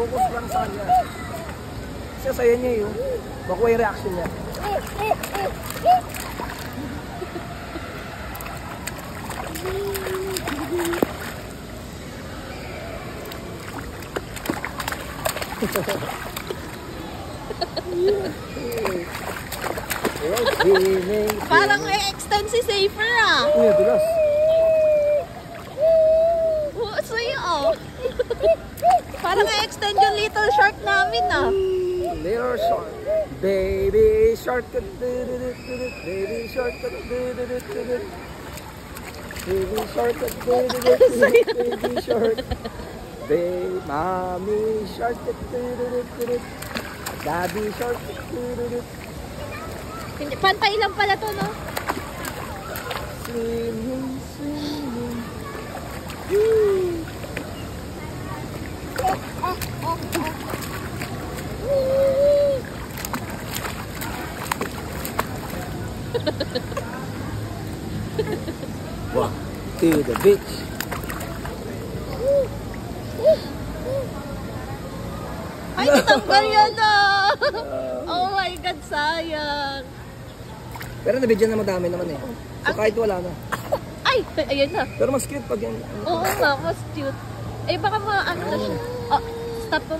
Focus lang sa kanya. Kasi saya niya yun. Makuha yung reaction niya. Parang extend si Safer ah. Uy, dulas. Suyo. Parang extend yung little shark namin ah. Little shark. Baby shark. Baby shark. Baby shark. Baby shark. Baby mommy shark. Daddy shark. Pantay lang pala to, no? Swimming, swimming. Wow, to the beach. Ay, natanggal yan ah! Oh my God, sayang. Pero nabidyan na madami naman eh. So kahit wala na. Ay, ayun na. Pero mas cute pag yan. Oo nga, mas cute. Eh, baka ano na siya. Oh, stop mo.